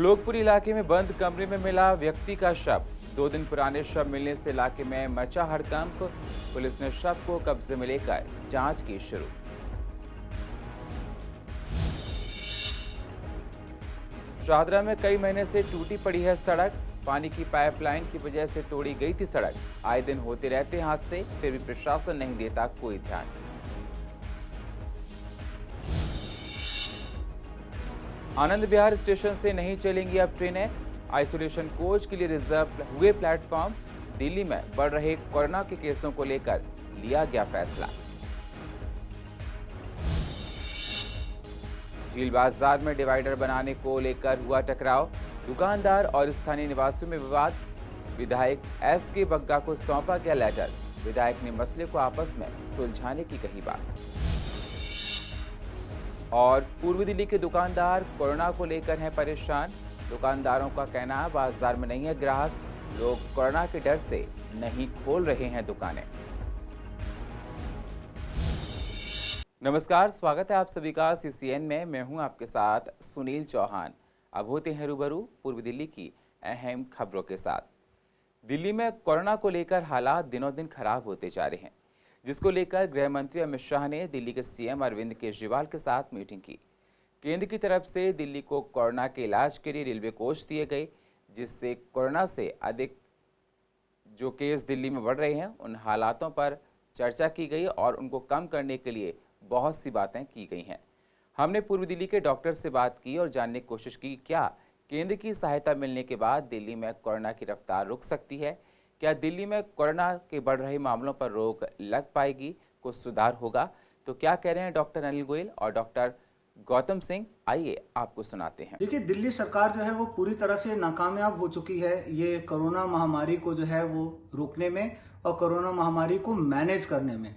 त्रिलोकपुर इलाके में बंद कमरे में मिला व्यक्ति का शव। 2 दिन पुराने शव मिलने से इलाके में मचा हड़कंप। पुलिस ने शव को कब्जे में लेकर जांच की शुरू। शाहदरा में कई महीने से टूटी पड़ी है सड़क। पानी की पाइपलाइन की वजह से तोड़ी गई थी सड़क। आए दिन होते रहते हादसे, फिर भी प्रशासन नहीं देता कोई ध्यान। आनंद विहार स्टेशन से नहीं चलेंगी अब ट्रेनें। आइसोलेशन कोच के लिए रिजर्व हुए प्लेटफॉर्म। दिल्ली में बढ़ रहे कोरोना के केसों को लेकर लिया गया फैसला। झील बाजार में डिवाइडर बनाने को लेकर हुआ टकराव। दुकानदार और स्थानीय निवासियों में विवाद। विधायक एस.के. बग्गा को सौंपा गया लेटर। विधायक ने मसले को आपस में सुलझाने की कही बात। और पूर्वी दिल्ली के दुकानदार कोरोना को लेकर हैं परेशान। दुकानदारों का कहना है बाजार में नहीं है ग्राहक, लोग कोरोना के डर से नहीं खोल रहे हैं दुकानें। नमस्कार, स्वागत है आप सभी का CCN में। मैं हूं आपके साथ सुनील चौहान। अब होते हैं रूबरू पूर्वी दिल्ली की अहम खबरों के साथ। दिल्ली में कोरोना को लेकर हालात दिनों दिन खराब होते जा रहे हैं, जिसको लेकर गृह मंत्री अमित शाह ने दिल्ली के CM अरविंद केजरीवाल के साथ मीटिंग की। केंद्र की तरफ से दिल्ली को कोरोना के इलाज के लिए रेलवे कोच दिए गए, जिससे कोरोना से अधिक जो केस दिल्ली में बढ़ रहे हैं उन हालातों पर चर्चा की गई और उनको कम करने के लिए बहुत सी बातें की गई हैं। हमने पूर्वी दिल्ली के डॉक्टर से बात की और जानने की कोशिश की क्या केंद्र की सहायता मिलने के बाद दिल्ली में कोरोना की रफ्तार रुक सकती है, क्या दिल्ली में कोरोना के बढ़ रहे मामलों पर रोक लग पाएगी, कुछ सुधार होगा। तो क्या कह रहे हैं डॉक्टर अनिल गोयल और डॉक्टर गौतम सिंह, आइए आपको सुनाते हैं। देखिए, दिल्ली सरकार जो है वो पूरी तरह से नाकामयाब हो चुकी है ये कोरोना महामारी को जो है वो रोकने में और कोरोना महामारी को मैनेज करने में।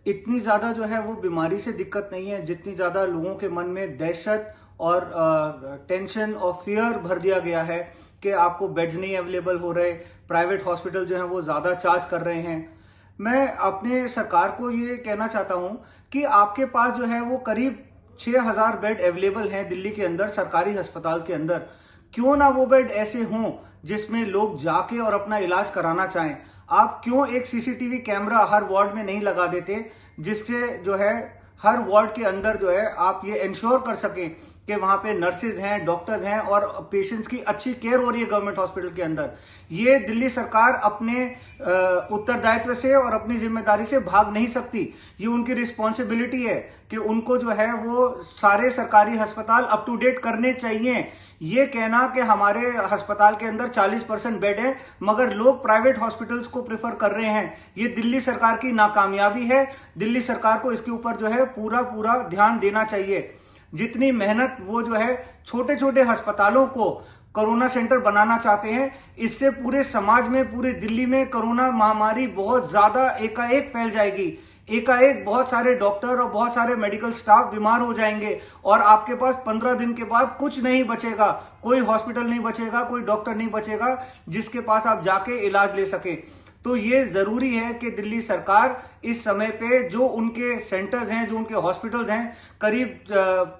इतनी ज्यादा जो है वो बीमारी से दिक्कत नहीं है जितनी ज्यादा लोगों के मन में दहशत और टेंशन और फियर भर दिया गया है कि आपको बेड्स नहीं अवेलेबल हो रहे, प्राइवेट हॉस्पिटल जो है वो ज्यादा चार्ज कर रहे हैं। मैं अपने सरकार को ये कहना चाहता हूं कि आपके पास जो है वो करीब 6000 बेड अवेलेबल हैं दिल्ली के अंदर, सरकारी अस्पताल के अंदर। क्यों ना वो बेड ऐसे हों जिसमें लोग जाके और अपना इलाज कराना चाहें। आप क्यों एक CCTV कैमरा हर वार्ड में नहीं लगा देते, जिससे जो है हर वार्ड के अंदर जो है आप ये इंश्योर कर सकें कि वहां पे नर्सेज हैं, डॉक्टर्स हैं और पेशेंट्स की अच्छी केयर हो रही है गवर्नमेंट हॉस्पिटल के अंदर। ये दिल्ली सरकार अपने उत्तरदायित्व से और अपनी जिम्मेदारी से भाग नहीं सकती। ये उनकी रिस्पॉन्सिबिलिटी है कि उनको जो है वो सारे सरकारी अस्पताल अप टू डेट करने चाहिए। ये कहना कि हमारे अस्पताल के अंदर 40% बेड है मगर लोग प्राइवेट हॉस्पिटल्स को प्रेफर कर रहे हैं, ये दिल्ली सरकार की नाकामयाबी है। दिल्ली सरकार को इसके ऊपर जो है पूरा ध्यान देना चाहिए। जितनी मेहनत वो जो है छोटे छोटे अस्पतालों को कोरोना सेंटर बनाना चाहते हैं, इससे पूरे समाज में, पूरे दिल्ली में कोरोना महामारी बहुत ज्यादा एकाएक फैल जाएगी। एकाएक बहुत सारे डॉक्टर और बहुत सारे मेडिकल स्टाफ बीमार हो जाएंगे और आपके पास 15 दिन के बाद कुछ नहीं बचेगा, कोई हॉस्पिटल नहीं बचेगा, कोई डॉक्टर नहीं बचेगा जिसके पास आप जाके इलाज ले सके। तो ये जरूरी है कि दिल्ली सरकार इस समय पे जो उनके सेंटर्स हैं, जो उनके हॉस्पिटल्स हैं, करीब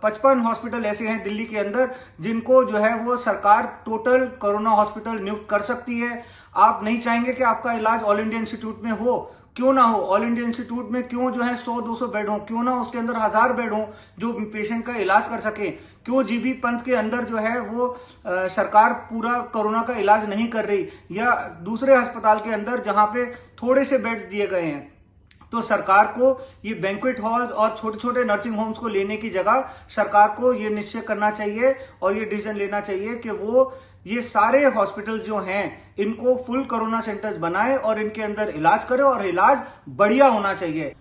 55 हॉस्पिटल ऐसे हैं दिल्ली के अंदर जिनको जो है वो सरकार टोटल कोरोना हॉस्पिटल नियुक्त कर सकती है। आप नहीं चाहेंगे कि आपका इलाज ऑल इंडिया इंस्टीट्यूट में हो, क्यों ना हो। ऑल इंडिया इंस्टीट्यूट में क्यों जो है 100-200 बेड हो, क्यों ना उसके अंदर 1000 बेड हो जो पेशेंट का इलाज कर सके। क्यों GB पंथ के अंदर जो है वो सरकार पूरा कोरोना का इलाज नहीं कर रही, या दूसरे अस्पताल के अंदर जहां पे थोड़े से बेड दिए गए हैं। तो सरकार को ये बैंक्वेट हॉल और छोटे छोटे नर्सिंग होम्स को लेने की जगह सरकार को ये निश्चय करना चाहिए और ये डिसीजन लेना चाहिए कि वो ये सारे हॉस्पिटल जो हैं इनको फुल कोरोना सेंटर्स बनाए और इनके अंदर इलाज करे और इलाज बढ़िया होना चाहिए।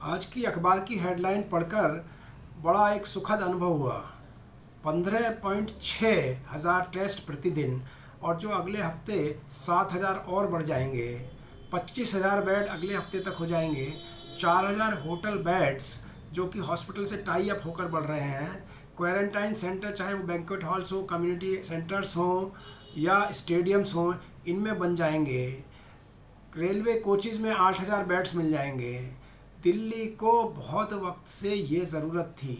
आज की अखबार की हेडलाइन पढ़कर बड़ा एक सुखद अनुभव हुआ। 15.6 हज़ार टेस्ट प्रतिदिन और जो अगले हफ्ते 7,000 और बढ़ जाएंगे। 25,000 बेड अगले हफ्ते तक हो जाएंगे। 4,000 होटल बेड्स जो कि हॉस्पिटल से टाई अप होकर बढ़ रहे हैं। क्वारंटाइन सेंटर, चाहे वो बैंक्वेट हॉल्स हो, कम्युनिटी सेंटर्स हों या स्टेडियम्स हों, इनमें बन जाएंगे। रेलवे कोचेज़ में 8,000 बेड्स मिल जाएंगे। दिल्ली को बहुत वक्त से ये ज़रूरत थी।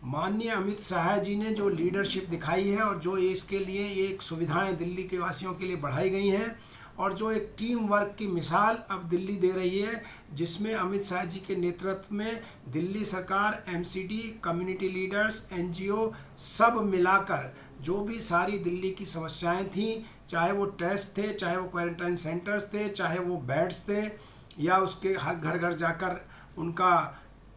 माननीय अमित शाह जी ने जो लीडरशिप दिखाई है और जो इसके लिए एक सुविधाएं दिल्ली के वासियों के लिए बढ़ाई गई हैं और जो एक टीम वर्क की मिसाल अब दिल्ली दे रही है, जिसमें अमित शाह जी के नेतृत्व में दिल्ली सरकार, एमसीडी, कम्युनिटी लीडर्स, एनजीओ सब मिलाकर जो भी सारी दिल्ली की समस्याएं थीं, चाहे वो टेस्ट थे, चाहे वो क्वारंटाइन सेंटर्स थे, चाहे वो बेड्स थे, या उसके घर घर जाकर उनका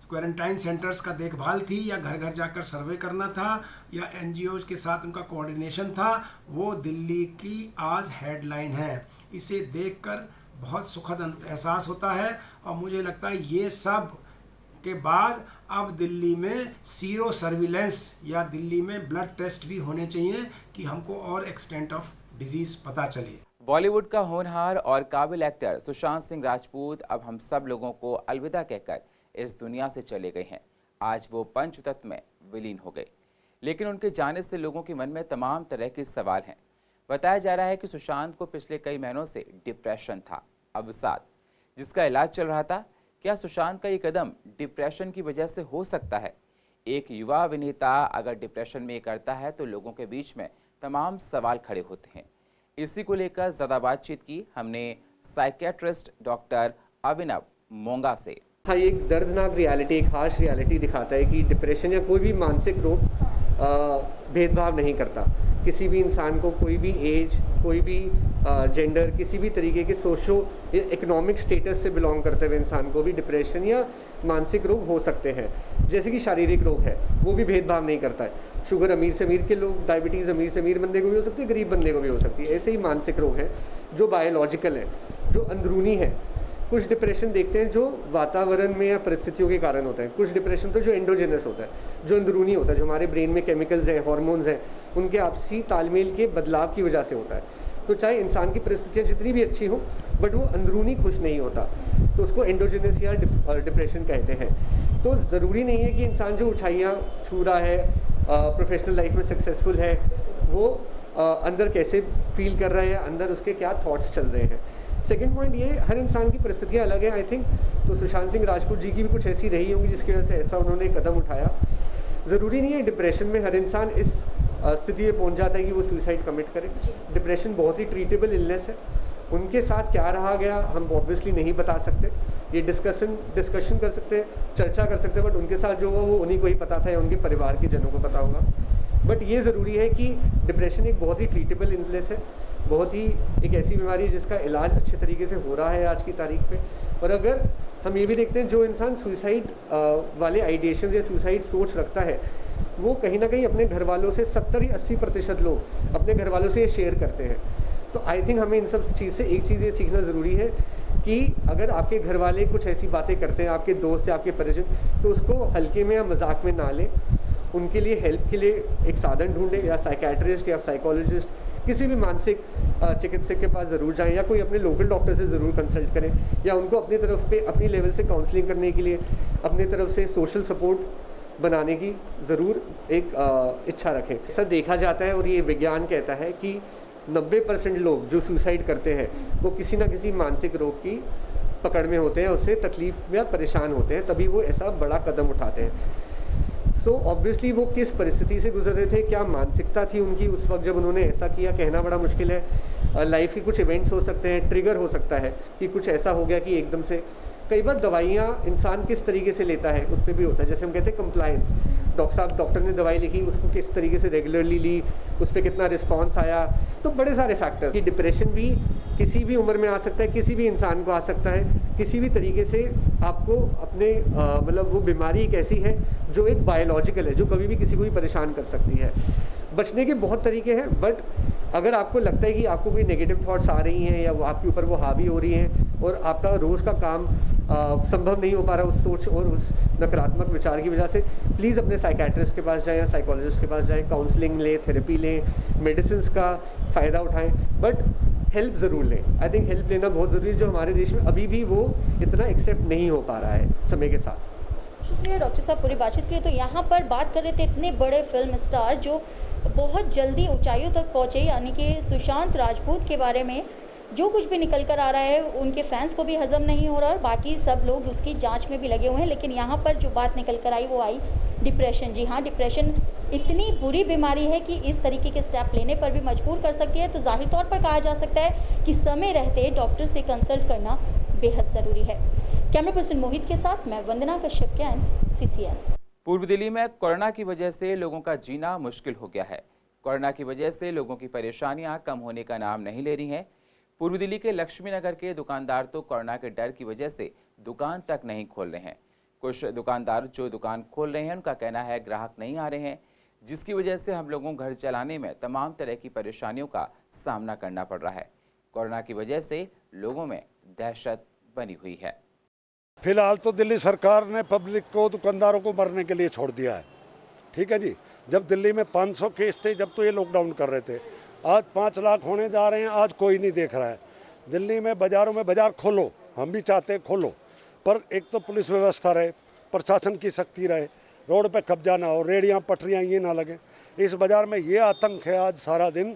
क्वारंटाइन सेंटर्स का देखभाल थी, या घर घर जाकर सर्वे करना था, या एनजीओज के साथ उनका कोऑर्डिनेशन था, वो दिल्ली की आज हेडलाइन है। इसे देखकर बहुत सुखद एहसास होता है और मुझे लगता है ये सब के बाद अब दिल्ली में सीरो सर्विलेंस या दिल्ली में ब्लड टेस्ट भी होने चाहिए कि हमको और एक्सटेंट ऑफ डिजीज पता चले। बॉलीवुड का होनहार और काबिल एक्टर सुशांत सिंह राजपूत अब हम सब लोगों को अलविदा कहकर इस दुनिया से चले गए हैं। आज वो पंचतत्व में विलीन हो गए, लेकिन उनके जाने से लोगों के मन में तमाम तरह के सवाल हैं। बताया जा रहा है कि सुशांत को पिछले कई महीनों से डिप्रेशन था, अवसाद, जिसका इलाज चल रहा था। क्या सुशांत का ये कदम डिप्रेशन की वजह से हो सकता है? एक युवा अभिनेता अगर डिप्रेशन में ये करता है तो लोगों के बीच में तमाम सवाल खड़े होते हैं। इसी को लेकर ज़्यादा बातचीत की हमने साइकियाट्रिस्ट डॉक्टर अभिनव मोंगा से। हाँ, ये एक दर्दनाक रियलिटी, एक हार्श रियलिटी दिखाता है कि डिप्रेशन या कोई भी मानसिक रोग भेदभाव नहीं करता। किसी भी इंसान को, कोई भी एज, कोई भी जेंडर, किसी भी तरीके के सोशो इकोनॉमिक स्टेटस से बिलोंग करते हुए इंसान को भी डिप्रेशन या मानसिक रोग हो सकते हैं। जैसे कि शारीरिक रोग है, वो भी भेदभाव नहीं करता है। शुगर अमीर से अमीर के लोग, डायबिटीज़ अमीर से अमीर बंदे को भी हो सकती है, गरीब बंदे को भी हो सकती है। ऐसे ही मानसिक रोग हैं जो बायोलॉजिकल हैं, जो अंदरूनी है। कुछ डिप्रेशन देखते हैं जो वातावरण में या परिस्थितियों के कारण होता है। कुछ डिप्रेशन तो जो एंडोजेनस होता है, जो अंदरूनी होता है, जो हमारे ब्रेन में केमिकल्स हैं, हार्मोन्स हैं, उनके आपसी तालमेल के बदलाव की वजह से होता है। तो चाहे इंसान की परिस्थितियाँ जितनी भी अच्छी हों, बट वो अंदरूनी खुश नहीं होता, तो उसको एंडोजेनस या डिप्रेशन कहते हैं। तो ज़रूरी नहीं है कि इंसान जो ऊंचाइयाँ छू रहा है, प्रोफेशनल लाइफ में सक्सेसफुल है, वो अंदर कैसे फील कर रहा है या अंदर उसके क्या थॉट्स चल रहे हैं। सेकेंड पॉइंट ये, हर इंसान की परिस्थितियाँ अलग हैं। आई थिंक तो सुशांत सिंह राजपूत जी की भी कुछ ऐसी रही होंगी जिसकी वजह से ऐसा उन्होंने कदम उठाया। ज़रूरी नहीं है डिप्रेशन में हर इंसान इस स्थिति में पहुंच जाता है कि वो सुसाइड कमिट करे। डिप्रेशन बहुत ही ट्रीटेबल इलनेस है। उनके साथ क्या रहा गया हम ऑब्वियसली नहीं बता सकते। ये डिस्कशन कर सकते हैं, चर्चा कर सकते हैं, बट उनके साथ जो हुआ वो उन्हीं को ही पता था या उनके परिवार के जनों को पता होगा। बट ये ज़रूरी है कि डिप्रेशन एक बहुत ही ट्रीटेबल इलनेस है, बहुत ही एक ऐसी बीमारी है जिसका इलाज अच्छे तरीके से हो रहा है आज की तारीख पे। और अगर हम ये भी देखते हैं, जो इंसान सुसाइड वाले आइडिएशन या सुसाइड सोच रखता है, वो कहीं ना कहीं अपने घर वालों से 70 या 80% लोग अपने घर वालों से ये शेयर करते हैं। तो आई थिंक हमें इन सब चीज़ से एक चीज़ ये सीखना ज़रूरी है कि अगर आपके घर वाले कुछ ऐसी बातें करते हैं, आपके दोस्त या आपके परिजन, तो उसको हल्के में या मजाक में ना लें। उनके लिए हेल्प के लिए एक साधन ढूंढें, या साइकियाट्रिस्ट या साइकोलॉजिस्ट, किसी भी मानसिक चिकित्सक के पास ज़रूर जाएं, या कोई अपने लोकल डॉक्टर से ज़रूर कंसल्ट करें, या उनको अपनी तरफ पे अपनी लेवल से काउंसलिंग करने के लिए अपनी तरफ से सोशल सपोर्ट बनाने की ज़रूर एक इच्छा रखें। ऐसा देखा जाता है और ये विज्ञान कहता है कि 90% लोग जो सुसाइड करते हैं वो किसी ना किसी मानसिक रोग की पकड़ में होते हैं, उससे तकलीफ या परेशान होते हैं, तभी वो ऐसा बड़ा कदम उठाते हैं। सो ऑब्वियसली वो किस परिस्थिति से गुजर रहे थे, क्या मानसिकता थी उनकी उस वक्त जब उन्होंने ऐसा किया, कहना बड़ा मुश्किल है। लाइफ के कुछ इवेंट्स हो सकते हैं, ट्रिगर हो सकता है कि कुछ ऐसा हो गया कि एकदम से। कई बार दवाइयाँ इंसान किस तरीके से लेता है उस पर भी होता है। जैसे हम कहते हैं कंप्लायंस, डॉक्टर ने दवाई लिखी, उसको किस तरीके से रेगुलरली ली, उस पर कितना रिस्पॉन्स आया। तो बड़े सारे फैक्टर्स कि डिप्रेशन भी किसी भी उम्र में आ सकता है, किसी भी इंसान को आ सकता है, किसी भी तरीके से आपको अपने मतलब वो बीमारी एक ऐसी है जो एक बायोलॉजिकल है, जो कभी भी किसी को भी परेशान कर सकती है। बचने के बहुत तरीके हैं, बट अगर आपको लगता है कि आपको कोई नेगेटिव थॉट्स आ रही हैं या वो आपके ऊपर वो हावी हो रही हैं और आपका रोज़ का काम संभव नहीं हो पा रहा उस सोच और उस नकारात्मक विचार की वजह से, प्लीज़ अपने साइकियाट्रिस्ट के पास जाएं या साइकोलॉजिस्ट के पास जाएं, काउंसलिंग लें, थेरेपी लें, मेडिसिन का फ़ायदा उठाएं, बट हेल्प ज़रूर लें। आई थिंक हेल्प लेना बहुत ज़रूरी है, जो हमारे देश में अभी भी वो इतना एक्सेप्ट नहीं हो पा रहा है समय के साथ। शुक्रिया डॉक्टर साहब पूरी बातचीत के लिए। तो यहाँ पर बात कर रहे थे इतने बड़े फिल्म स्टार जो बहुत जल्दी ऊंचाइयों तक पहुँचे, यानी कि सुशांत राजपूत के बारे में। जो कुछ भी निकल कर आ रहा है उनके फैंस को भी हजम नहीं हो रहा और बाकी सब लोग उसकी जांच में भी लगे हुए हैं। लेकिन यहाँ पर जो बात निकल कर आई वो आई डिप्रेशन। जी हाँ, डिप्रेशन इतनी बुरी बीमारी है कि इस तरीके के स्टेप लेने पर भी मजबूर कर सकती है। तो जाहिर तौर पर कहा जा सकता है कि समय रहते डॉक्टर से कंसल्ट करना बेहद ज़रूरी है। कैमरा पर्सन मोहित के साथ मैं वंदना कश्यप के अंत CCN। पूर्व दिल्ली में कोरोना की वजह से लोगों का जीना मुश्किल हो गया है। कोरोना की वजह से लोगों की परेशानियां कम होने का नाम नहीं ले रही हैं। पूर्व दिल्ली के लक्ष्मी नगर के दुकानदार तो कोरोना के डर की वजह से दुकान तक नहीं खोल रहे हैं। कुछ दुकानदार जो दुकान खोल रहे हैं उनका कहना है ग्राहक नहीं आ रहे हैं, जिसकी वजह से हम लोगों को घर चलाने में तमाम तरह की परेशानियों का सामना करना पड़ रहा है। कोरोना की वजह से लोगों में दहशत बनी हुई है। फिलहाल तो दिल्ली सरकार ने पब्लिक को, दुकानदारों को मरने के लिए छोड़ दिया है। ठीक है जी, जब दिल्ली में 500 केस थे, जब तो ये लॉकडाउन कर रहे थे, आज 5 लाख होने जा रहे हैं, आज कोई नहीं देख रहा है। दिल्ली में बाज़ारों में बाज़ार खोलो, हम भी चाहते हैं खोलो, पर एक तो पुलिस व्यवस्था रहे, प्रशासन की सख्ती रहे, रोड पे कब्जा ना हो, रेड़ियाँ पटरियाँ ये ना लगे। इस बाज़ार में ये आतंक है आज सारा दिन।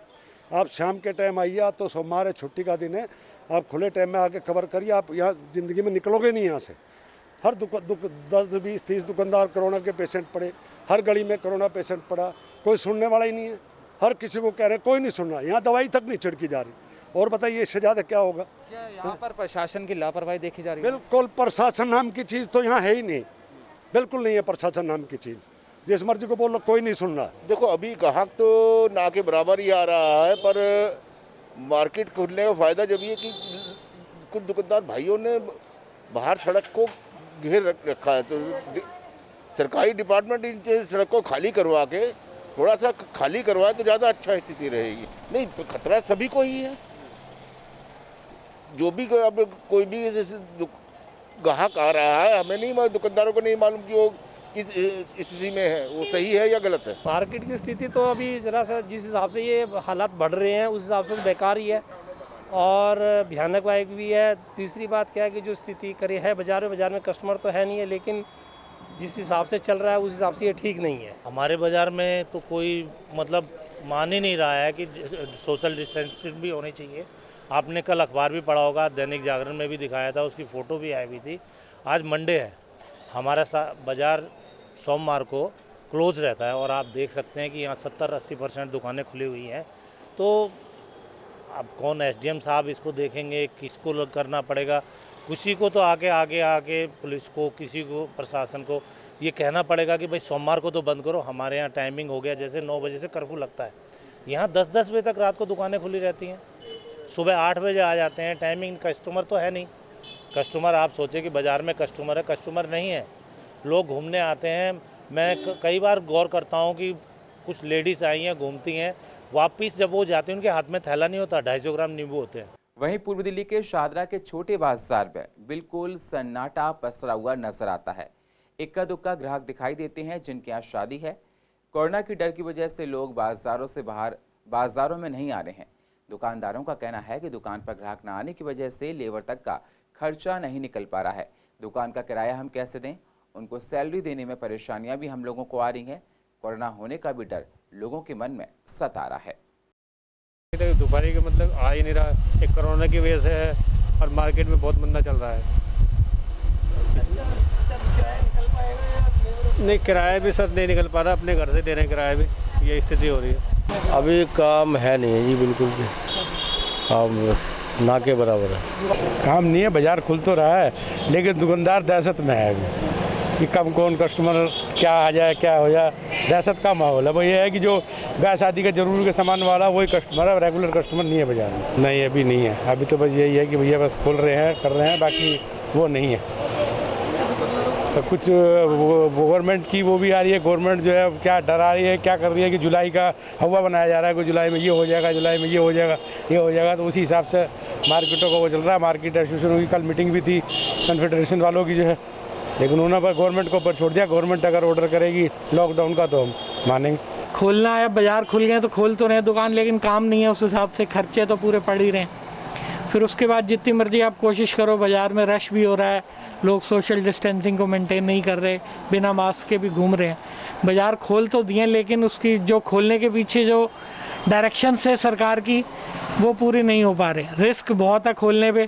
आप शाम के टाइम आइए, तो सोमवार है, छुट्टी का दिन है, आप खुले टाइम में आके कवर करिए, आप यहाँ ज़िंदगी में निकलोगे नहीं यहाँ से। हर 10, 20, 30 दुकानदार कोरोना के पेशेंट पड़े, हर गली में कोरोना पेशेंट पड़ा, कोई सुनने वाला ही नहीं है। हर किसी को कह रहे कोई नहीं सुन रहा, यहाँ दवाई तक नहीं छिड़की जा रही। और बताइए इससे ज़्यादा क्या होगा? क्या यहाँ पर प्रशासन की लापरवाही देखी जा रही है? बिल्कुल, प्रशासन नाम की चीज़ तो यहाँ है ही नहीं, बिल्कुल नहीं है प्रशासन नाम की चीज़। जिस मर्जी को बोल लो, कोई नहीं सुन रहा। देखो, अभी ग्राहक तो ना के बराबर ही आ रहा है, पर मार्केट खुलने का फ़ायदा जब ये कि कुछ दुकानदार भाइयों ने बाहर सड़क को घेर रखा है, तो सरकारी डिपार्टमेंट इन सड़क को खाली करवा के, थोड़ा सा खाली करवाए तो ज़्यादा अच्छा स्थिति रहेगी। नहीं, खतरा सभी को ही है। जो भी अब कोई भी ग्राहक आ रहा है, हमें नहीं, दुकानदारों को नहीं मालूम कि वो किस स्थिति में है, वो सही है या गलत है। मार्केट की स्थिति तो अभी ज़रा सा जिस हिसाब से ये हालात बढ़ रहे हैं उस हिसाब से बेकार ही है और भयानक वायक भी है। तीसरी बात क्या है कि जो स्थिति करी है बाज़ार में कस्टमर तो है नहीं है, लेकिन जिस हिसाब से चल रहा है उस हिसाब से ये ठीक नहीं है। हमारे बाज़ार में तो कोई मतलब मान ही नहीं रहा है कि सोशल डिस्टेंसिंग भी होनी चाहिए। आपने कल अखबार भी पढ़ा होगा, दैनिक जागरण में भी दिखाया था, उसकी फ़ोटो भी आई हुई थी। आज मंडे है, हमारा बाज़ार सोमवार को क्लोज रहता है और आप देख सकते हैं कि यहाँ 70-80% दुकानें खुली हुई हैं। तो अब कौन SDM साहब इसको देखेंगे, किसको करना पड़ेगा? किसी को तो आगे पुलिस को, किसी को, प्रशासन को ये कहना पड़ेगा कि भाई सोमवार को तो बंद करो। हमारे यहाँ टाइमिंग हो गया, जैसे 9 बजे से कर्फ्यू लगता है, यहाँ 10-10 बजे तक रात को दुकानें खुली रहती हैं, सुबह 8 बजे आ जाते हैं। टाइमिंग, कस्टमर तो है नहीं। कस्टमर, आप सोचे कि बाज़ार में कस्टमर है, कस्टमर नहीं है, लोग घूमने आते हैं। मैं कई बार गौर करता हूँ कि कुछ लेडीज़ आई हैं, घूमती हैं, वापस जब वो जाते हैं उनके हाथ में थैला नहीं होता, 250 ग्राम नींबू होते हैं। वहीं पूर्व दिल्ली के शादरा के छोटे बाजार में बिल्कुल सन्नाटा पसरा हुआ नजर आता है। इक्का दुक्का ग्राहक दिखाई देते हैं जिनके यहाँ शादी है। कोरोना की डर की वजह से लोग बाजारों से बाहर बाजारों में नहीं आ रहे हैं। दुकानदारों का कहना है कि दुकान पर ग्राहक न आने की वजह से लेबर तक का खर्चा नहीं निकल पा रहा है। दुकान का किराया हम कैसे दें, उनको सैलरी देने में परेशानियां भी हम लोगों को आ रही हैं। कोरोना होने का भी डर लोगों के मन में सता रहा है। दोपहर के मतलब आ ही नहीं रहा, एक कोरोना की वजह से है और मार्केट में बहुत मंदा चल रहा है। नहीं, किराया भी सर नहीं निकल पा रहा, अपने घर से दे रहे हैं किराया भी, ये स्थिति हो रही है। अभी काम है नहीं है जी, बिल्कुल भी काम ना के बराबर है। काम नहीं है, बाजार खुल तो रहा है लेकिन दुकानदार दहशत में है अभी कि कब कौन कस्टमर क्या आ जाए, क्या हो जाए, दहशत का माहौल है। वो ये है कि जो ब्याह शादी का जरूरी के सामान वाला वही कस्टमर है, रेगुलर कस्टमर नहीं है बाजार में। नहीं, अभी नहीं है। अभी तो बस यही है कि भैया बस खोल रहे हैं, कर रहे हैं, बाकी वो नहीं है। तो कुछ गवर्नमेंट की वो भी आ रही है, गवर्नमेंट जो है क्या डरा रही है, क्या कर रही है कि जुलाई का हवा बनाया जा रहा है कि जुलाई में ये हो जाएगा, जुलाई में ये हो जाएगा, ये हो जाएगा। तो उसी हिसाब से मार्केटों का वो चल रहा है। मार्केट एसोसिएशन की कल मीटिंग भी थी कन्फेडरेशन वालों की जो है, लेकिन उन्होंने पर गवर्नमेंट को ऊपर छोड़ दिया। गवर्नमेंट अगर ऑर्डर करेगी लॉकडाउन का तो हम मानेंगे। खोलना है, बाजार खुल गए तो खोल तो रहे दुकान, लेकिन काम नहीं है उस हिसाब से, खर्चे तो पूरे पड़ ही रहे हैं। फिर उसके बाद जितनी मर्जी आप कोशिश करो, बाज़ार में रश भी हो रहा है, लोग सोशल डिस्टेंसिंग को मेंटेन नहीं कर रहे, बिना मास्क के भी घूम रहे हैं। बाज़ार खोल तो दिए, लेकिन उसकी जो खोलने के पीछे जो डायरेक्शन है सरकार की, वो पूरी नहीं हो पा रहे। रिस्क बहुत है खोलने पे,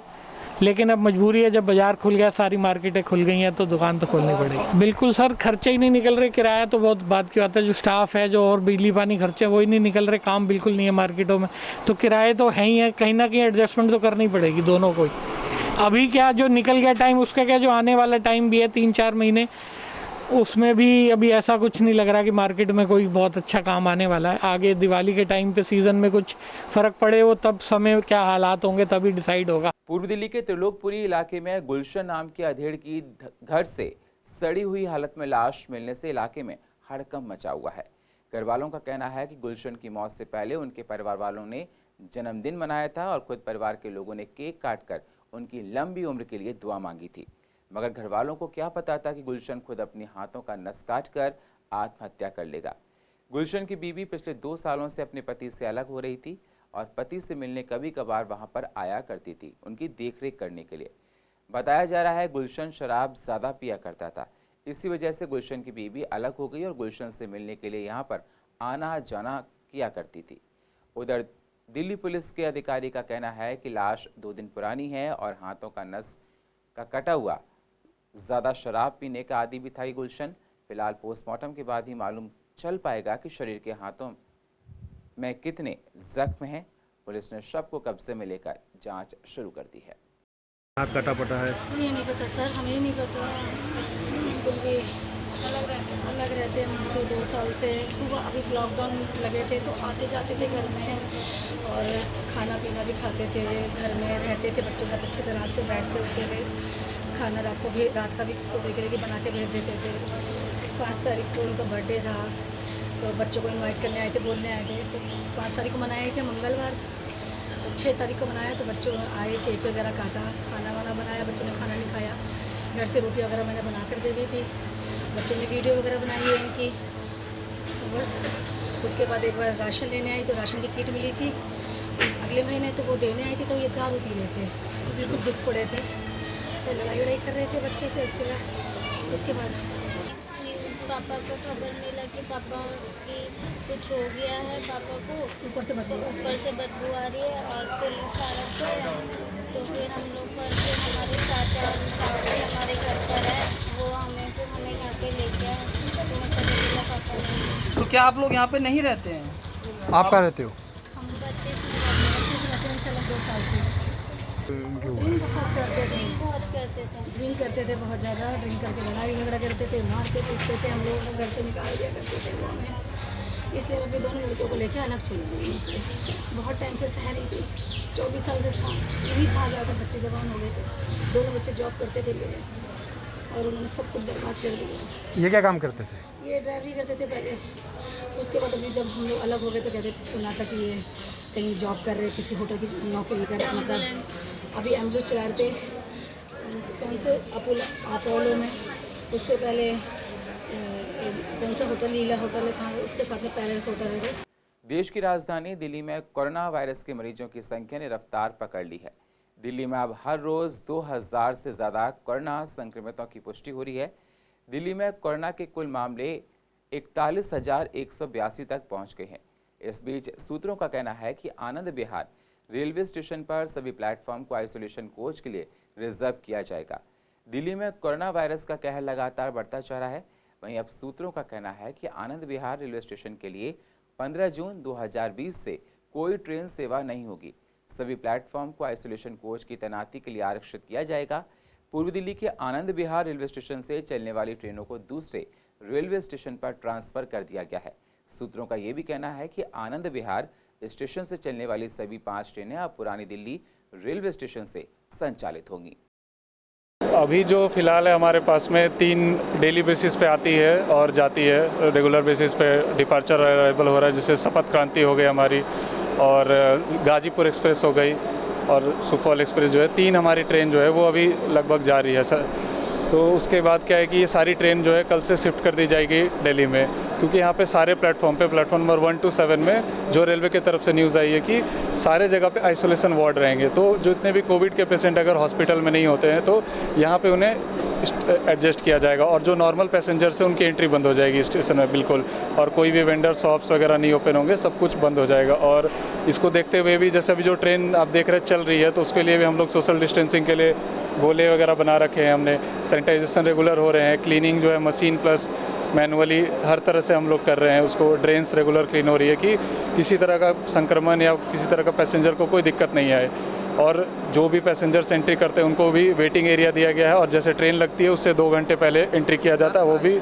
लेकिन अब मजबूरी है, जब बाज़ार खुल गया, सारी मार्केटें खुल गई हैं, तो दुकान तो खोलनी पड़ेगी। बिल्कुल सर, खर्चे ही नहीं निकल रहे। किराया तो बहुत बात की बात है, जो स्टाफ है, जो और बिजली पानी खर्चे वो ही नहीं निकल रहे। काम बिल्कुल नहीं है मार्केटों में, तो किराए तो है ही है। कहीं ना कहीं एडजस्टमेंट तो करनी पड़ेगी दोनों को ही। अभी क्या जो निकल गया टाइम, उसका क्या जो आने वाला टाइम भी है 3-4 महीने, उसमें भी अभी ऐसा कुछ नहीं लग रहा कि मार्केट में कोई बहुत अच्छा काम आने वाला है। आगे दिवाली के टाइम पे सीज़न में कुछ फ़र्क पड़े, वो तब समय क्या हालात होंगे तभी डिसाइड होगा। पूर्व दिल्ली के त्रिलोकपुरी इलाके में गुलशन नाम के अधेड़ की घर से सड़ी हुई हालत में लाश मिलने से इलाके में हड़कंप मचा हुआ है। घर वालों का कहना है कि गुलशन की मौत से पहले उनके परिवार वालों ने जन्मदिन मनाया था और खुद परिवार के लोगों ने केक काटकर उनकी लंबी उम्र के लिए दुआ मांगी थी। मगर घर वालों को क्या पता था कि गुलशन खुद अपने हाथों का नस काट कर आत्महत्या कर लेगा। गुलशन की बीवी पिछले 2 सालों से अपने पति से अलग हो रही थी और पति से मिलने कभी कभार वहां पर आया करती थी उनकी देखरेख करने के लिए। बताया जा रहा है गुलशन शराब ज़्यादा पिया करता था, इसी वजह से गुलशन की बीवी अलग हो गई और गुलशन से मिलने के लिए यहाँ पर आना जाना किया करती थी। उधर दिल्ली पुलिस के अधिकारी का कहना है कि लाश 2 दिन पुरानी है और हाथों का नस का कटा हुआ, ज़्यादा शराब पीने का आदी भी था ये गुलशन। फिलहाल पोस्टमार्टम के बाद ही मालूम चल पाएगा कि शरीर के हाथों में कितने जख्म हैं। पुलिस ने शव को कब्जे में लेकर जांच शुरू कर दी है। हाथ कटा पटा है, ये नहीं पता सर, हमें नहीं पता। बिल्कुल भी अलग रहते हैं हमसे 2 साल से। खूब अभी लॉकडाउन लगे थे तो आते जाते थे घर में और खाना पीना भी खाते थे, घर में रहते थे, बच्चों का अच्छी तरह से बैठते उठते थे। खाना रात का भी सुबह के लिए बना के भेज देते थे। 5 तारीख को उनका बर्थडे था तो बच्चों को इनवाइट करने आए थे, बोलने आए थे। तो 5 तारीख को मनाए थे मंगलवार, तो 6 तारीख को मनाया तो बच्चों आए, केक वगैरह काटा, खाना वाना बनाया। बच्चों ने खाना नहीं खाया, घर से रोटी वगैरह मैंने बना कर दे दी थी। बच्चों ने वीडियो वगैरह बनाई है उनकी। तो बस उसके बाद एक बार राशन लेने आई तो राशन की किट मिली थी अगले महीने, तो वो देने आई थी तो ये दारू पी रहे थे, बिल्कुल दुख पड़े थे, तो लड़ाई वड़ाई कर रहे थे बच्चों से। अच्छा, उसके बाद पापा को खबर मिला कि पापा की कुछ हो गया है। पापा को ऊपर से बदबू आ रही है और पुलिस आ रही है। तो फिर हम लोग पर फिर हमारे चाचा हमारे घर पर है, वो हमें यहाँ पे लेके आए। तो मैं पता चला पापा नहीं। तो क्या आप लोग यहाँ पे नहीं रहते हैं? आप कहाँ रहते हो? हम 32 में रहते हैं, 2 साल से। ड्रिंक बहुत करते थे, बहुत ज़्यादा ड्रिंक करके लड़ाई झगड़ा करते थे, मारते पीटते थे, हम लोग घर से निकाल दिया करते थे वो हमें। इसलिए मैं अपनी दोनों लड़कियों को लेकर अलग चली गई मुझसे। बहुत टाइम से सह रही थी, 24 साल से यही सहा ज़्यादा। बच्चे जवान हो गए थे, दोनों बच्चे जॉब करते थे मेरे, और उन्होंने सब कुछ बर्बाद कर दिया। ये क्या काम करते थे? ये ड्राइवरी करते थे पहले। उसके बाद अभी जब हम लोग अलग हो गए तो कहते सुना था कि ये कहीं जॉब कर रहे, किसी होटल की नौकरी कर रहे, मतलब अभी एम्बुलेंस चला रहे थे। कौन से अपोलो में, उससे पहले कौन सा होटल, लीला होटल था, उसके साथ में पैलेस होटल है। देश की राजधानी दिल्ली में कोरोना वायरस के मरीजों की संख्या ने रफ्तार पकड़ ली है। दिल्ली में अब हर रोज़ 2000 से ज़्यादा कोरोना संक्रमितों की पुष्टि हो रही है। दिल्ली में कोरोना के कुल मामले 41,182 तक पहुंच गए हैं। इस बीच सूत्रों का कहना है कि आनंद विहार रेलवे स्टेशन पर सभी प्लेटफॉर्म को आइसोलेशन कोच के लिए रिजर्व किया जाएगा। दिल्ली में कोरोना वायरस का कहर लगातार बढ़ता जा रहा है। वहीं अब सूत्रों का कहना है कि आनंद विहार रेलवे स्टेशन के लिए 15 जून 2020 से कोई ट्रेन सेवा नहीं होगी। सभी प्लेटफॉर्म को आइसोलेशन कोच की तैनाती के लिए आरक्षित किया जाएगा। पूर्व दिल्ली के आनंद विहार रेलवे स्टेशन से चलने वाली ट्रेनों को दूसरे रेलवे स्टेशन पर ट्रांसफर कर दिया गया है। सूत्रों का ये भी कहना है कि आनंद विहार स्टेशन से चलने वाली सभी 5 ट्रेनें अब पुरानी दिल्ली रेलवे स्टेशन से संचालित होंगी। अभी जो फ़िलहाल है हमारे पास में 3 डेली बेसिस पे आती है और जाती है। रेगुलर बेसिस पे डिपार्चर अराइवल हो रहा है, जैसे सपत क्रांति हो गई हमारी, और गाजीपुर एक्सप्रेस हो गई, और सुपौल एक्सप्रेस जो है। 3 हमारी ट्रेन जो है वो अभी लगभग जा रही है सर। तो उसके बाद क्या है कि ये सारी ट्रेन जो है कल से शिफ्ट कर दी जाएगी दिल्ली में, क्योंकि यहाँ पे सारे प्लेटफॉर्म नंबर 1 to 7 में जो रेलवे की तरफ से न्यूज़ आई है कि सारे जगह पे आइसोलेशन वार्ड रहेंगे। तो जो इतने भी कोविड के पेशेंट अगर हॉस्पिटल में नहीं होते हैं तो यहाँ पे उन्हें एडजस्ट किया जाएगा, और जो नॉर्मल पैसेंजर्स हैं उनकी एंट्री बंद हो जाएगी स्टेशन में बिल्कुल, और कोई भी वेंडर शॉप्स वगैरह नहीं ओपन होंगे, सब कुछ बंद हो जाएगा। और इसको देखते हुए भी जैसे अभी जो ट्रेन आप देख रहे चल रही है, तो उसके लिए भी हम लोग सोशल डिस्टेंसिंग के लिए गोले वगैरह बना रखे हैं हमने, सैनिटाइजेशन रेगुलर हो रहे हैं, क्लीनिंग जो है मशीन प्लस मैनुअली हर तरह से हम लोग कर रहे हैं उसको, ड्रेन्स रेगुलर क्लीन हो रही है कि किसी तरह का संक्रमण या किसी तरह का पैसेंजर को कोई दिक्कत नहीं आए। और जो भी पैसेंजर्स एंट्री करते हैं उनको भी वेटिंग एरिया दिया गया है, और जैसे ट्रेन लगती है उससे 2 घंटे पहले एंट्री किया जाता है, वो भी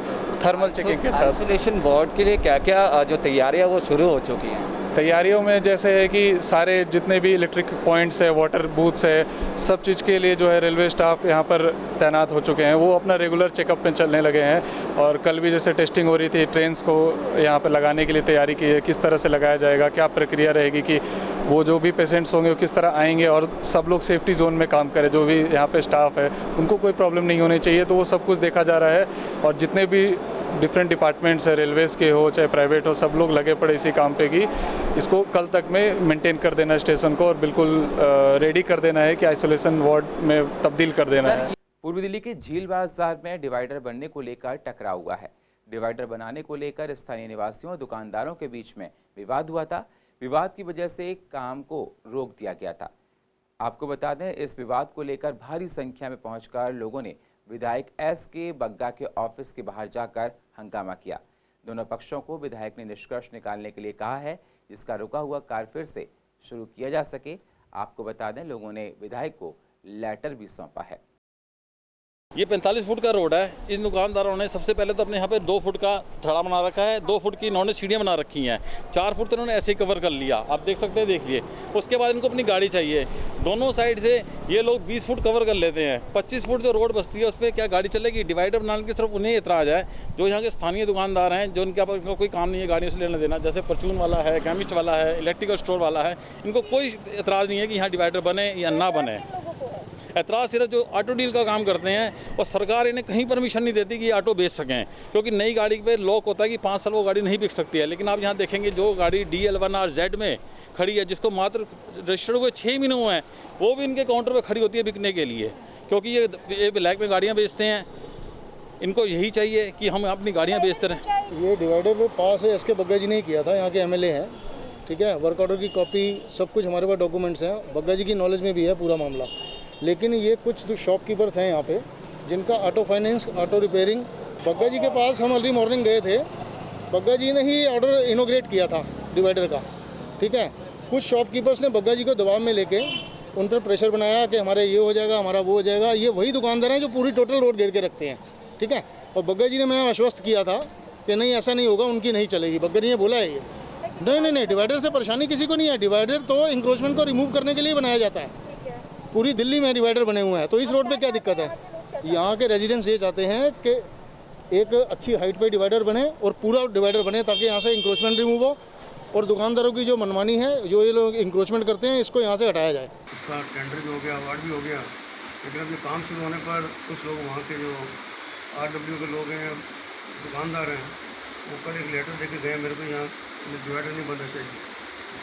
थर्मल चेकिंग के साथ। आइसोलेशन वार्ड के लिए क्या क्या जो तैयारियां वो शुरू हो चुकी हैं? तैयारियों में जैसे है कि सारे जितने भी इलेक्ट्रिक पॉइंट्स है, वाटर बूथ्स है, सब चीज़ के लिए जो है रेलवे स्टाफ यहाँ पर तैनात हो चुके हैं, वो अपना रेगुलर चेकअप में चलने लगे हैं। और कल भी जैसे टेस्टिंग हो रही थी, ट्रेन्स को यहाँ पर लगाने के लिए तैयारी की है, किस तरह से लगाया जाएगा, क्या प्रक्रिया रहेगी कि वो जो भी पेशेंट्स होंगे वो किस तरह आएंगे और सब लोग सेफ्टी जोन में काम करें, जो भी यहाँ पे स्टाफ है उनको कोई प्रॉब्लम नहीं होनी चाहिए। तो वो सब कुछ देखा जा रहा है, और जितने भी डिफरेंट डिपार्टमेंट्स है, रेलवेज़ के हो चाहे प्राइवेट हो, सब लोग लगे पड़े इसी काम पे कि इसको कल तक में मेंटेन कर देना स्टेशन को, और बिल्कुल रेडी कर देना है कि आइसोलेशन वार्ड में तब्दील कर देना है। पूर्वी दिल्ली के झील बाजार में डिवाइडर बनने को लेकर टकराव हुआ है। डिवाइडर बनाने को लेकर स्थानीय निवासियों और दुकानदारों के बीच में विवाद हुआ था। विवाद की वजह से काम को रोक दिया गया था। आपको बता दें, इस विवाद को लेकर भारी संख्या में पहुंचकर लोगों ने विधायक एस.के. बग्गा के ऑफिस के बाहर जाकर हंगामा किया। दोनों पक्षों को विधायक ने निष्कर्ष निकालने के लिए कहा है, जिसका रुका हुआ कार्य फिर से शुरू किया जा सके। आपको बता दें, लोगों ने विधायक को लेटर भी सौंपा है। ये 45 फुट का रोड है। इन दुकानदारों ने सबसे पहले तो अपने यहाँ पे 2 फुट का थड़ा बना रखा है, 2 फुट की इन्होंने सीढ़ियाँ बना रखी हैं, 4 फुट तो इन्होंने ऐसे ही कवर कर लिया, आप देख सकते हैं, देख लिए। उसके बाद इनको अपनी गाड़ी चाहिए, दोनों साइड से ये लोग 20 फुट कवर कर लेते हैं। 25 फुट जो रोड बसती है उस पर क्या गाड़ी चलेगी? डिवाइडर बनाने की तरफ उन्हें एतराज़ है, जो यहाँ के स्थानीय दुकानदार हैं, जो उनके पास कोई काम नहीं है गाड़ियों से लेना देना, जैसे परचून वाला है, केमिस्ट वाला है, इलेक्ट्रिकल स्टोर वाला है, इनको कोई एतराज़ नहीं है कि यहाँ डिवाइडर बने या ना बने। एतराज़ सिर्फ जो ऑटो डील का काम करते हैं, और सरकार इन्हें कहीं परमिशन नहीं देती कि आटो बेच सकें, क्योंकि नई गाड़ी पे लॉक होता है कि 5 साल वो गाड़ी नहीं बिक सकती है। लेकिन आप यहाँ देखेंगे जो गाड़ी DL1 RZ में खड़ी है, जिसको मात्र रजिस्टर्ड हुए 6 महीने हुए हैं, वो भी इनके काउंटर पर खड़ी होती है बिकने के लिए, क्योंकि ये ब्लैक में गाड़ियाँ बेचते हैं। इनको यही चाहिए कि हम अपनी गाड़ियाँ बेचते रहें। ये डिवाइडर पास है, एस.के. बग्गा जी ने किया था, यहाँ के MLA हैं, ठीक है। वर्क ऑर्डर की कॉपी सब कुछ हमारे पास डॉक्यूमेंट्स हैं, बग्गा जी की नॉलेज में भी है पूरा मामला। लेकिन ये कुछ जो शॉपकीपर्स हैं यहाँ पे, जिनका auto finance, auto repairing, Bagga ji के पास हम अर्ली मॉर्निंग गए थे, बग्गा जी ने ही ऑर्डर इनोग्रेट किया था डिवाइडर का, ठीक है। कुछ शॉपकीपर्स ने बग्गा जी को दबाव में लेके उन पर प्रेशर बनाया कि हमारे ये हो जाएगा, हमारा वो हो जाएगा। ये वही दुकानदार हैं जो पूरी टोटल रोड घेर के रखते हैं, ठीक है। और बग्गा जी ने मैं आश्वस्त किया था कि नहीं ऐसा नहीं होगा, उनकी नहीं चलेगी। बग्गा जी ने बोला है ये नहीं, डिवाइडर से परेशानी किसी को नहीं है। डिवाइडर तो इंक्रोचमेंट को रिमूव करने के लिए बनाया जाता है। पूरी दिल्ली में डिवाइडर बने हुए हैं, तो इस रोड पे क्या दिक्कत है? यहाँ के रेजिडेंट्स ये चाहते हैं कि एक अच्छी हाइट पे डिवाइडर बने और पूरा डिवाइडर बने, ताकि यहाँ से इंक्रोचमेंट रिमूव हो, और दुकानदारों की जो मनमानी है, जो ये लोग इंक्रोचमेंट करते हैं, इसको यहाँ से हटाया जाए। उसका टेंडर भी हो गया, अवार्ड भी हो गया, लेकिन अब ये काम शुरू होने पर कुछ लोग वहाँ के जो RW के लोग हैं, दुकानदार हैं, वो कल एक लेटर दे के गए मेरे को, यहाँ डिवाइडर नहीं बनना चाहिए।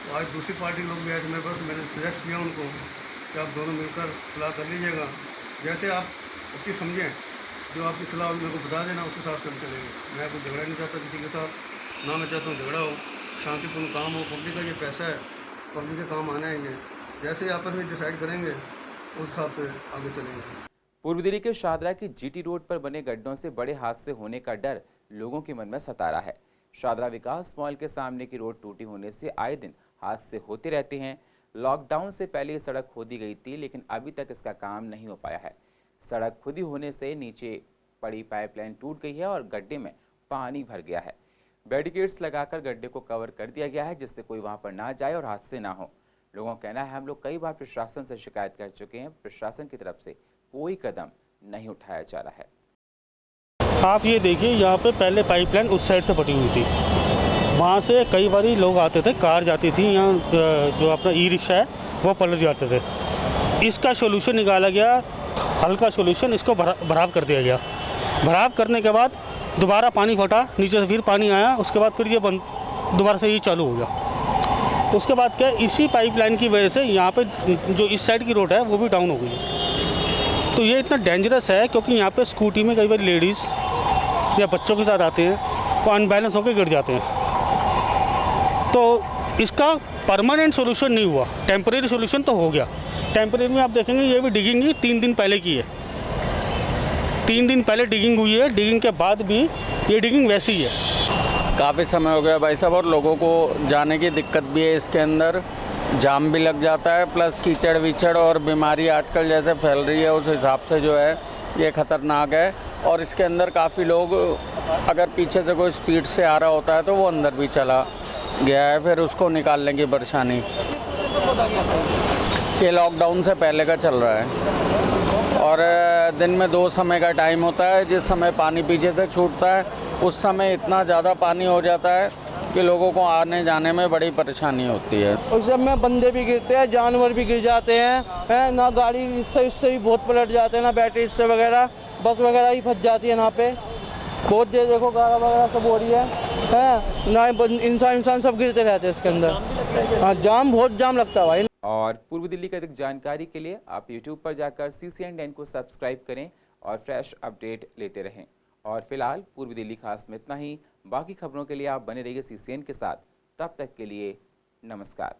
तो आज दूसरी पार्टी लोग भी आए थे मेरे पास, मैंने सजेस्ट किया उनको कि आप दोनों मिलकर सलाह कर लीजिएगा, जैसे आप अच्छी समझें, जो आपकी सलाह होगी मेरे को बता देना, उस हिसाब से हम चलेंगे। मैं कोई झगड़ा नहीं चाहता किसी के साथ, ना मैं चाहता हूँ झगड़ा हो, शांतिपूर्ण काम हो। पब्लिक का ये पैसा है, पब्लिक के काम आना है। ये जैसे आपस में डिसाइड करेंगे उस हिसाब से आगे चलेंगे। पूर्वी दिल्ली के शाहदरा की GT रोड पर बने गड्ढों से बड़े हादसे होने का डर लोगों के मन में सता रहा है। शाहदरा विकास मॉल के सामने की रोड टूटी होने से आए दिन हादसे होते रहते हैं। लॉकडाउन से पहले ये सड़क खोदी गई थी, लेकिन अभी तक इसका काम नहीं हो पाया है। सड़क खुदी होने से नीचे पड़ी पाइपलाइन टूट गई है और गड्ढे में पानी भर गया है। बैरिकेड्स लगाकर गड्ढे को कवर कर दिया गया है, जिससे कोई वहां पर ना जाए और हादसे ना हो। लोगों का कहना है, हम लोग कई बार प्रशासन से शिकायत कर चुके हैं, प्रशासन की तरफ से कोई कदम नहीं उठाया जा रहा है। आप ये देखिए, यहाँ पे पहले पाइपलाइन उस साइड से पटी हुई थी, वहाँ से कई बार लोग आते थे, कार जाती थी, यहाँ जो अपना ई-रिक्शा है वो पलट जाते थे। इसका सोल्यूशन निकाला गया हल्का सोल्यूशन इसको भराव कर दिया गया। भराव करने के बाद दोबारा पानी फटा, नीचे से फिर पानी आया, उसके बाद फिर ये बंद दोबारा से ये चालू हो गया। उसके बाद क्या, इसी पाइपलाइन की वजह से यहाँ पे जो इस साइड की रोड है वो भी डाउन हो गई है। तो ये इतना डेंजरस है क्योंकि यहाँ पे स्कूटी में कई बार लेडीज़ या बच्चों के साथ आते हैं तो अनबैलेंस होकर गिर जाते हैं। तो इसका परमानेंट सोल्यूशन नहीं हुआ, टेम्परेरी सोल्यूशन तो हो गया। टेम्परेरी में आप देखेंगे ये भी डिगिंग ही 3 दिन पहले की है, 3 दिन पहले डिगिंग हुई है, डिगिंग के बाद भी ये डिगिंग वैसी ही है। काफ़ी समय हो गया भाई साहब, और लोगों को जाने की दिक्कत भी है। इसके अंदर जाम भी लग जाता है, प्लस कीचड़ विचड़ और बीमारी आजकल जैसे फैल रही है उस हिसाब से जो है ये ख़तरनाक है। और इसके अंदर काफ़ी लोग, अगर पीछे से कोई स्पीड से आ रहा होता है तो वो अंदर भी चला गया है, फिर उसको निकालने की परेशानी। ये लॉकडाउन से पहले का चल रहा है और दिन में 2 समय का टाइम होता है। जिस समय पानी पीछे से छूटता है उस समय इतना ज़्यादा पानी हो जाता है कि लोगों को आने जाने में बड़ी परेशानी होती है। उस समय बंदे भी गिरते हैं, जानवर भी गिर जाते हैं, ना गाड़ी इससे भी बहुत पलट जाते हैं, ना बैटरी इससे वगैरह, बस वगैरह ही फंस जाती है। यहाँ पे बहुत देर देखो गाड़ा वगैरह सब हो रही है ना, इंसान सब गिरते रहते हैं इसके अंदर। हाँ, जाम बहुत जाम लगता है भाई। और पूर्व दिल्ली की अधिक जानकारी के लिए आप YouTube पर जाकर CCN को सब्सक्राइब करें और फ्रेश अपडेट लेते रहें। और फिलहाल पूर्व दिल्ली खास में इतना ही। बाकी खबरों के लिए आप बने रहिए CCN के साथ। तब तक के लिए नमस्कार।